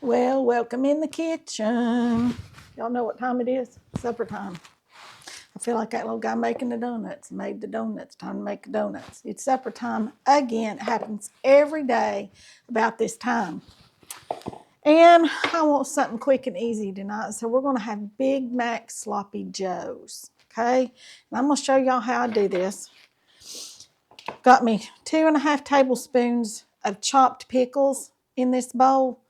Well, welcome in the kitchen. Y'all know what time it is? Supper time. I feel like that little guy making the donuts made the donuts. Time to make the donuts. It's supper time again. It happens every day about this time. And I want something quick and easy tonight. So we're going to have Big Mac Sloppy Joes. Okay? And I'm going to show y'all how I do this. Got me 2.5 tablespoons of chopped pickles in this bowl.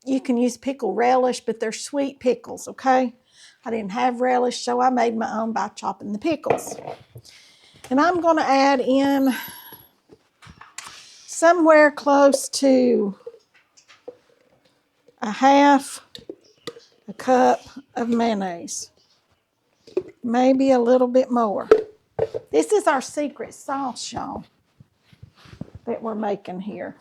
You can use pickle relish, but they're sweet pickles, okay? I didn't have relish, so I made my own by chopping the pickles. And I'm going to add in somewhere close to 1/2 cup of mayonnaise. Maybe a little bit more. This is our secret sauce, y'all, that we're making here.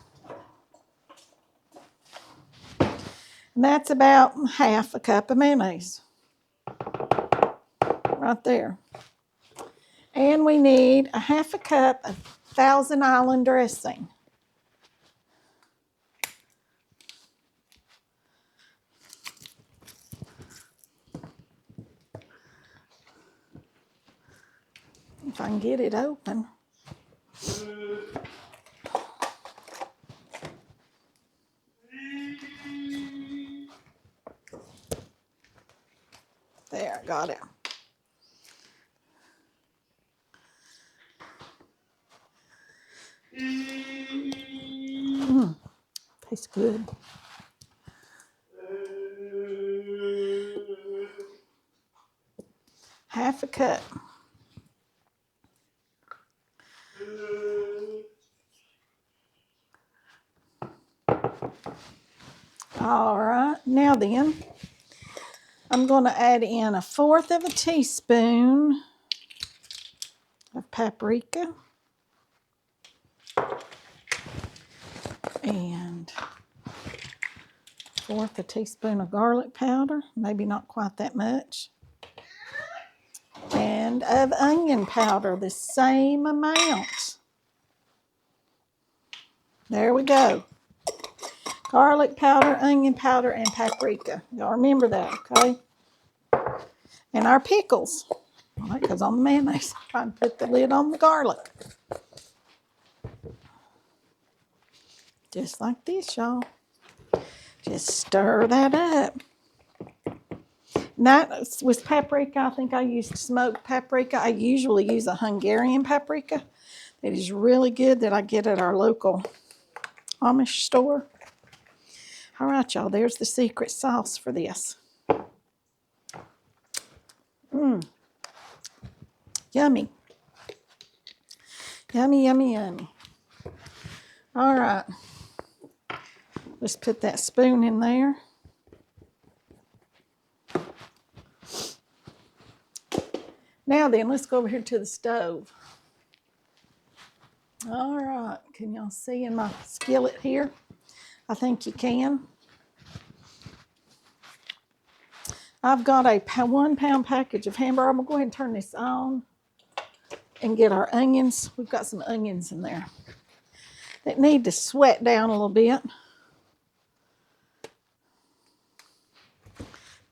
And that's about 1/2 cup of mayonnaise. Right there. And we need 1/2 cup of Thousand Island dressing. If I can get it open. There, I got it. Tastes good. Half a cup. All right, now then, I'm going to add in 1/4 teaspoon of paprika and 1/4 teaspoon of garlic powder, maybe not quite that much, and of onion powder, the same amount. There we go. Garlic powder, onion powder, and paprika. Y'all remember that, okay? And our pickles. Well, that goes on the mayonnaise. Try and put the lid on the garlic. Just like this, y'all. Just stir that up. That with paprika, I think I used smoked paprika. I usually use a Hungarian paprika. It is really good that I get at our local Amish store. All right, y'all, there's the secret sauce for this. Yummy. Yummy, yummy, yummy. All right. Let's put that spoon in there. Now then, let's go over here to the stove. All right. Can y'all see in my skillet here? I think you can. I've got a 1-pound package of hamburger. I'm going to go ahead and turn this on and get our onions. We've got some onions in there that need to sweat down a little bit.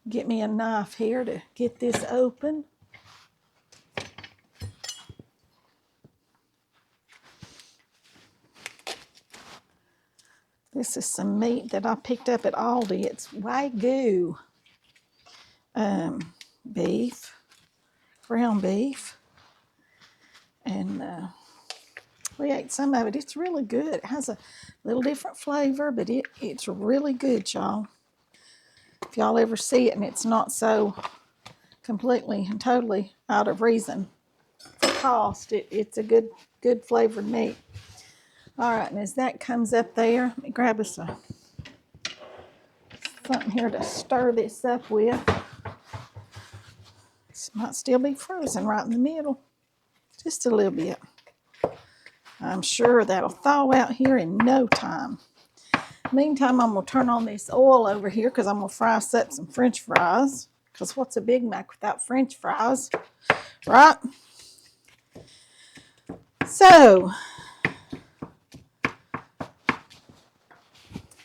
Get me a knife here to get this open. This is some meat that I picked up at Aldi. It's Wagyu beef, ground beef. And we ate some of it. It's really good. It has a little different flavor, but it's really good, y'all. If y'all ever see it and it's not so completely and totally out of reason for cost, it's a good flavored meat. All right, and as that comes up there, let me grab us something here to stir this up with. This might still be frozen right in the middle, just a little bit. I'm sure that'll thaw out here in no time. Meantime, I'm going to turn on this oil over here because I'm going to fry up some French fries. Because what's a Big Mac without French fries, right? So,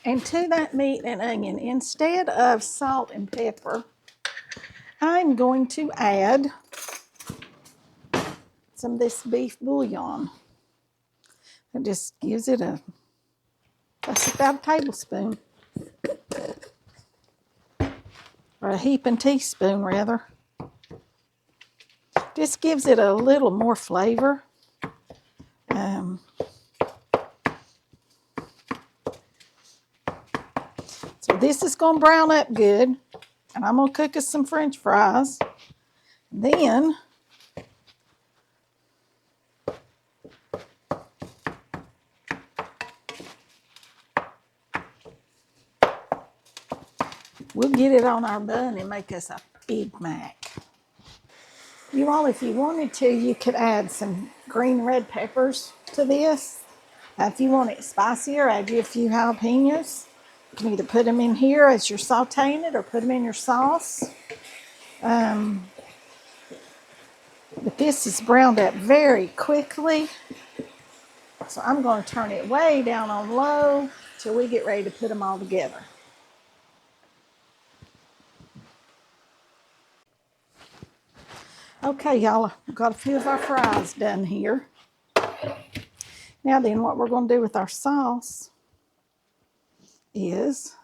And to that meat and onion, instead of salt and pepper, I'm going to add some of this beef bouillon. It just gives it that's about a tablespoon. Or a heaping teaspoon, rather. Just gives it a little more flavor. So this is going to brown up good. And I'm going to cook us some French fries. Then we'll get it on our bun and make us a Big Mac. You all, if you wanted to, you could add some green red peppers to this. If you want it spicier, add you a few jalapenos. You can either put them in here as you're sauteing it or put them in your sauce. But this is browned up very quickly. So I'm going to turn it way down on low till we get ready to put them all together. Okay, y'all, I've got a few of our fries done here. Now then, what we're going to do with our sauce is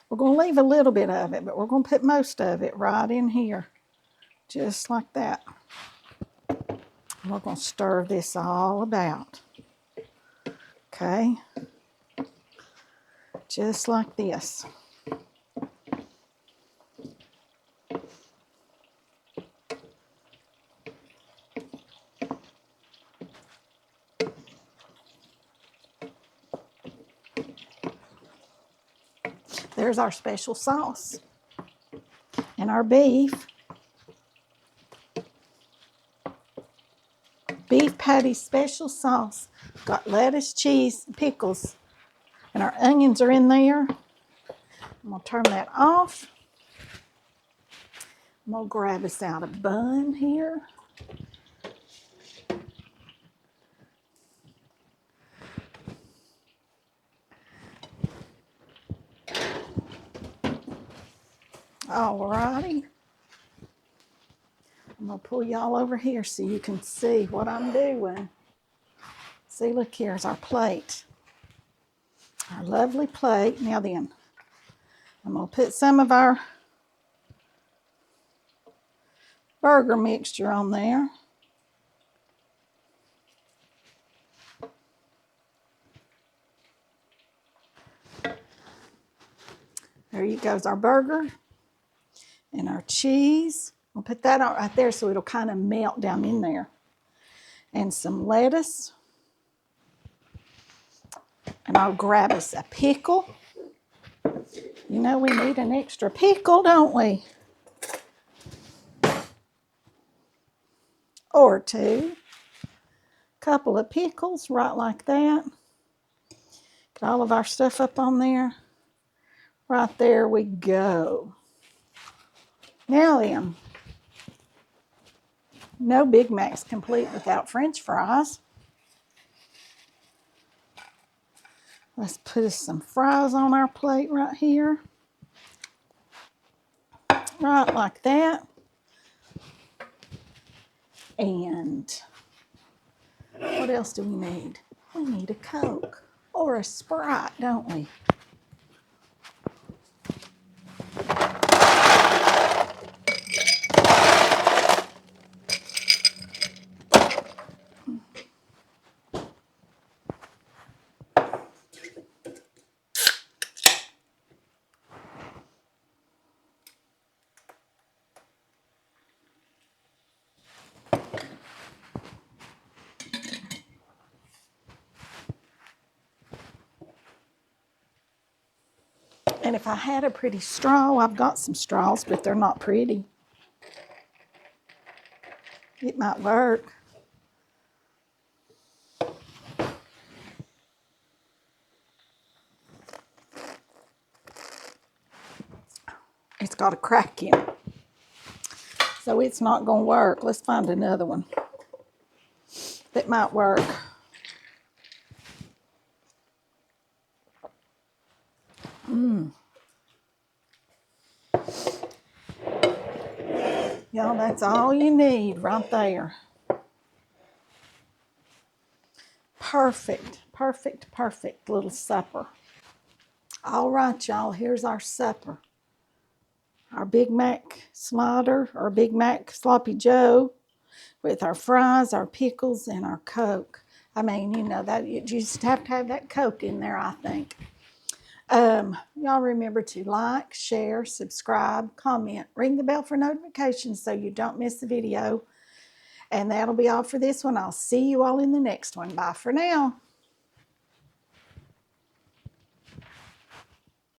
we're going to leave a little bit of it, but we're going to put most of it right in here, just like that. We're going to stir this all about, okay? Just like this. There's our special sauce. And our beef patty special sauce. Got lettuce, cheese, pickles, and our onions are in there. I'm going to turn that off. I'm going to grab us out a bun here. Alrighty. I'm going to pull y'all over here so you can see what I'm doing. See, look, here's our plate. Our lovely plate. Now then, I'm going to put some of our burger mixture on there. There you goes our burger and our cheese. I'll put that on right there so it'll kind of melt down in there. And some lettuce. And I'll grab us a pickle. You know we need an extra pickle, don't we? Or two. Couple of pickles, right like that. Get all of our stuff up on there. Right there we go. Now then, no Big Mac's complete without French fries. Let's put some fries on our plate right here. Right like that. And what else do we need? We need a Coke or a Sprite, don't we? And if I had a pretty straw, I've got some straws, but they're not pretty. It might work. It's got a crack in it. So it's not going to work. Let's find another one that might work. Y'all, that's all you need right there. Perfect, perfect, perfect little supper. All right, y'all, here's our supper. Our Big Mac Slider, or Big Mac Sloppy Joe, with our fries, our pickles, and our Coke. I mean, you know, that you just have to have that Coke in there, I think. Y'all remember to like, share, subscribe, comment, ring the bell for notifications so you don't miss the video. And that'll be all for this one. I'll see you all in the next one. Bye for now.